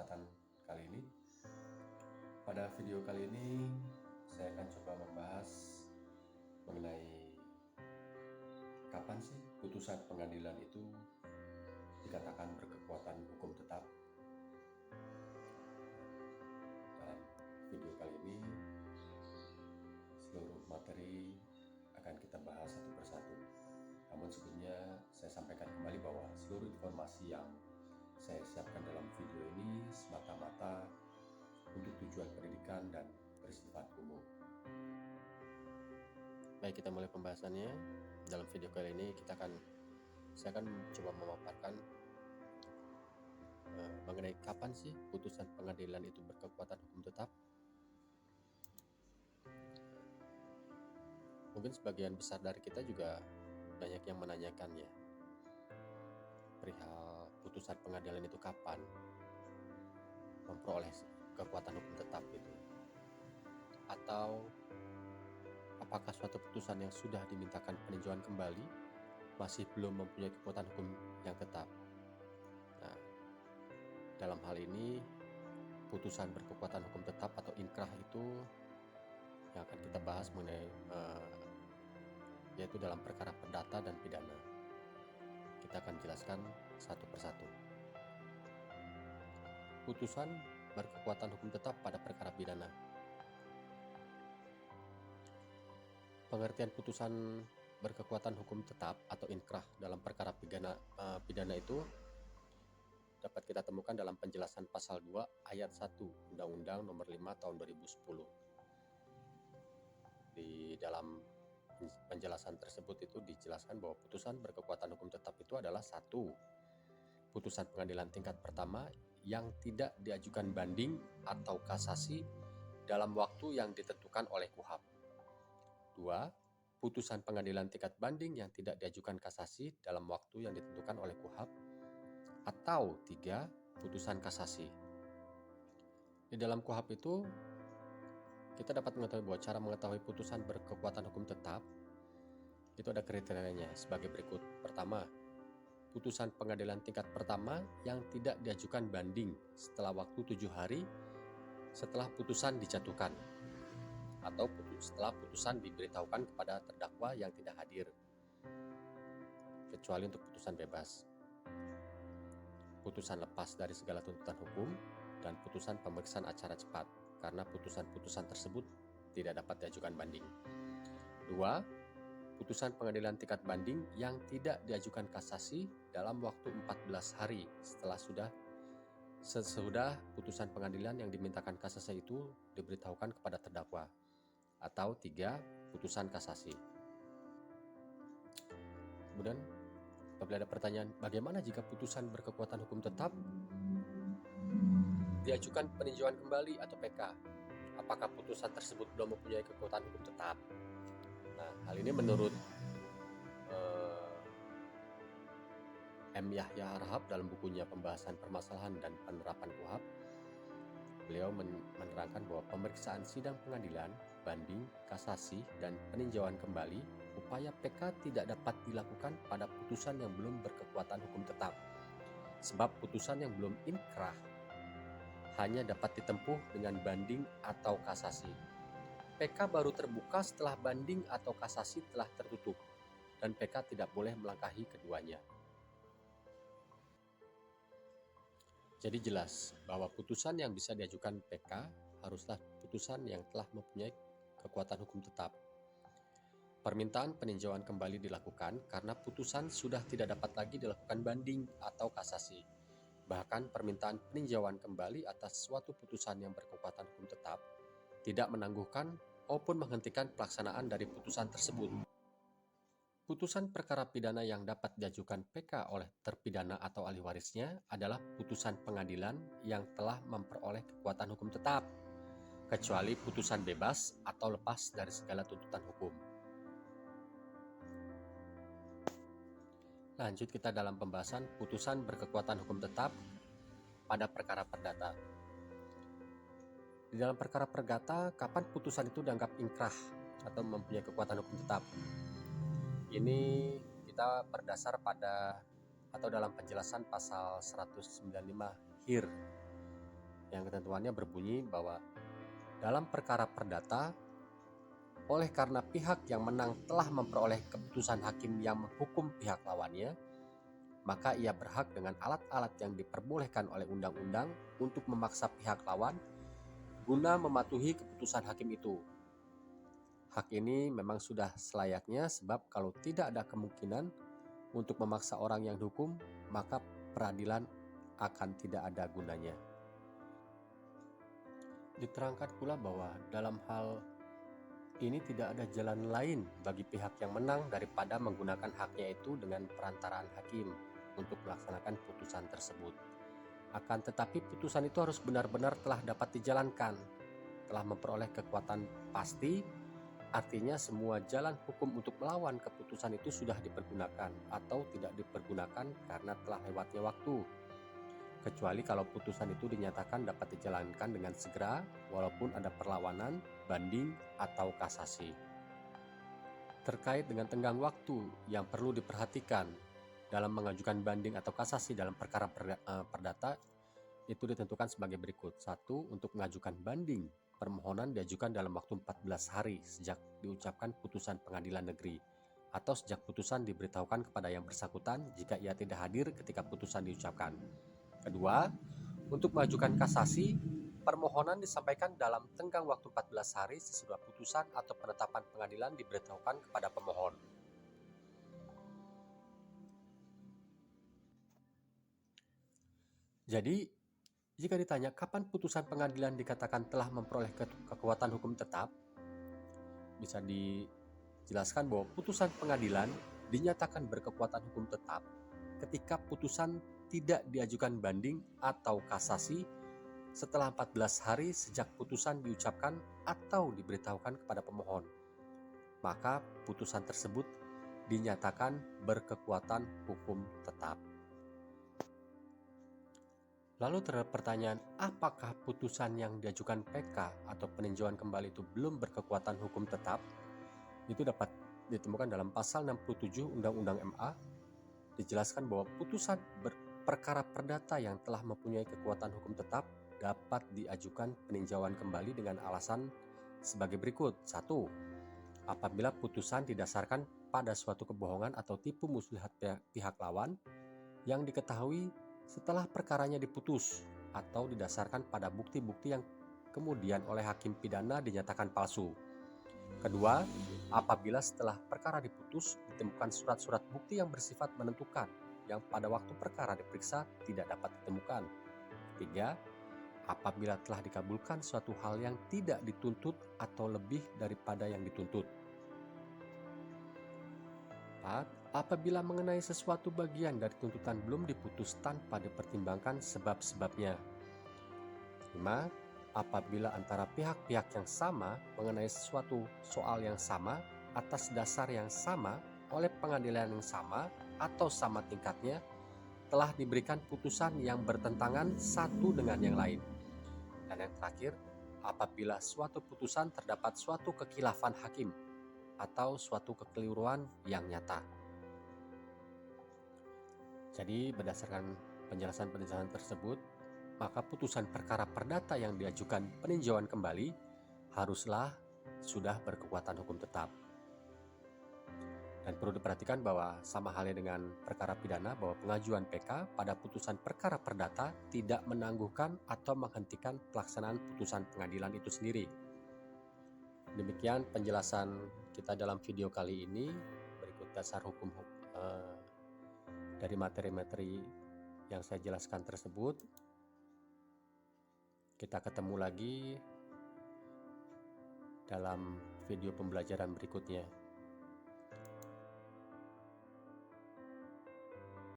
kesempatan kali ini. Pada video kali ini saya akan coba membahas mengenai kapan sih putusan pengadilan itu dikatakan berkekuatan hukum tetap. Dalam video kali ini seluruh materi akan kita bahas satu persatu. Namun sebelumnya saya sampaikan kembali bahwa seluruh informasi yang saya siapkan dalam video ini semata-mata untuk tujuan pendidikan dan bersifat umum. Baik, kita mulai pembahasannya. Dalam video kali ini saya akan coba memaparkan mengenai kapan sih putusan pengadilan itu berkekuatan hukum tetap. Mungkin sebagian besar dari kita juga banyak yang menanyakan ya, perihal putusan pengadilan itu kapan memperoleh kekuatan hukum tetap itu, atau apakah suatu putusan yang sudah dimintakan peninjauan kembali masih belum mempunyai kekuatan hukum yang tetap. Nah, dalam hal ini putusan berkekuatan hukum tetap atau inkrah itu yang akan kita bahas mengenai yaitu dalam perkara perdata dan pidana. Kita akan jelaskan satu persatu. Putusan berkekuatan hukum tetap pada perkara pidana. Pengertian putusan berkekuatan hukum tetap atau inkrah dalam perkara pidana itu dapat kita temukan dalam penjelasan pasal 2 ayat 1 Undang-Undang Nomor 5 Tahun 2010. Di dalam penjelasan tersebut itu dijelaskan bahwa putusan berkekuatan hukum tetap itu adalah satu, putusan pengadilan tingkat pertama yang tidak diajukan banding atau kasasi dalam waktu yang ditentukan oleh KUHAP. 2. Putusan pengadilan tingkat banding yang tidak diajukan kasasi dalam waktu yang ditentukan oleh KUHAP. Atau 3. Putusan kasasi. Di dalam KUHAP itu kita dapat mengetahui bahwa cara mengetahui putusan berkekuatan hukum tetap itu ada kriterianya sebagai berikut. Pertama, putusan pengadilan tingkat pertama yang tidak diajukan banding setelah waktu 7 hari setelah putusan dijatuhkan, atau setelah putusan diberitahukan kepada terdakwa yang tidak hadir, kecuali untuk putusan bebas, putusan lepas dari segala tuntutan hukum, dan putusan pemeriksaan acara cepat karena putusan-putusan tersebut tidak dapat diajukan banding. 2. Putusan pengadilan tingkat banding yang tidak diajukan kasasi dalam waktu 14 hari sesudah putusan pengadilan yang dimintakan kasasi itu diberitahukan kepada terdakwa. Atau 3. Putusan kasasi. Kemudian apabila ada pertanyaan, bagaimana jika putusan berkekuatan hukum tetap diajukan peninjauan kembali atau PK? Apakah putusan tersebut belum mempunyai kekuatan hukum tetap? Nah, hal ini menurut M. Yahya Harahap dalam bukunya Pembahasan Permasalahan dan Penerapan KUHAP, beliau menerangkan bahwa pemeriksaan sidang pengadilan, banding, kasasi, dan peninjauan kembali, upaya PK tidak dapat dilakukan pada putusan yang belum berkekuatan hukum tetap, sebab putusan yang belum inkrah hanya dapat ditempuh dengan banding atau kasasi. PK baru terbuka setelah banding atau kasasi telah tertutup, dan PK tidak boleh melangkahi keduanya. Jadi jelas bahwa putusan yang bisa diajukan PK haruslah putusan yang telah mempunyai kekuatan hukum tetap. Permintaan peninjauan kembali dilakukan karena putusan sudah tidak dapat lagi dilakukan banding atau kasasi. Bahkan permintaan peninjauan kembali atas suatu putusan yang berkekuatan hukum tetap tidak menangguhkan maupun menghentikan pelaksanaan dari putusan tersebut. Putusan perkara pidana yang dapat diajukan PK oleh terpidana atau ahli warisnya adalah putusan pengadilan yang telah memperoleh kekuatan hukum tetap, kecuali putusan bebas atau lepas dari segala tuntutan hukum. Lanjut kita dalam pembahasan putusan berkekuatan hukum tetap pada perkara perdata. Di dalam perkara perdata, kapan putusan itu dianggap inkrah atau mempunyai kekuatan hukum tetap? Ini kita berdasar pada atau dalam penjelasan pasal 195 HIR yang ketentuannya berbunyi bahwa dalam perkara perdata, oleh karena pihak yang menang telah memperoleh keputusan hakim yang menghukum pihak lawannya, maka ia berhak dengan alat-alat yang diperbolehkan oleh undang-undang untuk memaksa pihak lawan guna mematuhi keputusan hakim itu. Hak ini memang sudah selayaknya, sebab kalau tidak ada kemungkinan untuk memaksa orang yang dihukum, maka peradilan akan tidak ada gunanya. Diterangkan pula bahwa dalam hal ini tidak ada jalan lain bagi pihak yang menang daripada menggunakan haknya itu dengan perantaraan hakim untuk melaksanakan putusan tersebut. Akan tetapi putusan itu harus benar-benar telah dapat dijalankan, telah memperoleh kekuatan pasti. Artinya semua jalan hukum untuk melawan keputusan itu sudah dipergunakan atau tidak dipergunakan karena telah lewatnya waktu. Kecuali kalau putusan itu dinyatakan dapat dijalankan dengan segera walaupun ada perlawanan, banding, atau kasasi. Terkait dengan tenggang waktu yang perlu diperhatikan dalam mengajukan banding atau kasasi dalam perkara perdata itu ditentukan sebagai berikut. 1. Untuk mengajukan banding, permohonan diajukan dalam waktu 14 hari sejak diucapkan putusan pengadilan negeri atau sejak putusan diberitahukan kepada yang bersangkutan jika ia tidak hadir ketika putusan diucapkan. Kedua, untuk mengajukan kasasi, permohonan disampaikan dalam tenggang waktu 14 hari sesudah putusan atau penetapan pengadilan diberitahukan kepada pemohon. Jadi, jika ditanya kapan putusan pengadilan dikatakan telah memperoleh kekuatan hukum tetap, bisa dijelaskan bahwa putusan pengadilan dinyatakan berkekuatan hukum tetap ketika putusan tidak diajukan banding atau kasasi setelah 14 hari sejak putusan diucapkan atau diberitahukan kepada pemohon. Maka putusan tersebut dinyatakan berkekuatan hukum tetap. Lalu terdapat pertanyaan, apakah putusan yang diajukan PK atau peninjauan kembali itu belum berkekuatan hukum tetap? Itu dapat ditemukan dalam pasal 67 Undang-Undang MA. Dijelaskan bahwa putusan perkara perdata yang telah mempunyai kekuatan hukum tetap dapat diajukan peninjauan kembali dengan alasan sebagai berikut. 1. Apabila putusan didasarkan pada suatu kebohongan atau tipu muslihat pihak lawan yang diketahui setelah perkaranya diputus atau didasarkan pada bukti-bukti yang kemudian oleh hakim pidana dinyatakan palsu. Kedua, apabila setelah perkara diputus ditemukan surat-surat bukti yang bersifat menentukan yang pada waktu perkara diperiksa tidak dapat ditemukan. Ketiga, apabila telah dikabulkan suatu hal yang tidak dituntut atau lebih daripada yang dituntut. 4. Apabila mengenai sesuatu bagian dari tuntutan belum diputus tanpa dipertimbangkan sebab-sebabnya. 5. Apabila antara pihak-pihak yang sama mengenai sesuatu soal yang sama atas dasar yang sama oleh pengadilan yang sama atau sama tingkatnya telah diberikan putusan yang bertentangan satu dengan yang lain. Dan yang terakhir, apabila suatu putusan terdapat suatu kekhilafan hakim atau suatu kekeliruan yang nyata. Jadi berdasarkan penjelasan-penjelasan tersebut, maka putusan perkara perdata yang diajukan peninjauan kembali haruslah sudah berkekuatan hukum tetap. Dan perlu diperhatikan bahwa sama halnya dengan perkara pidana, bahwa pengajuan PK pada putusan perkara perdata tidak menangguhkan atau menghentikan pelaksanaan putusan pengadilan itu sendiri. Demikian penjelasan kita dalam video kali ini. Berikut dasar hukum dari materi-materi yang saya jelaskan tersebut. Kita ketemu lagi dalam video pembelajaran berikutnya.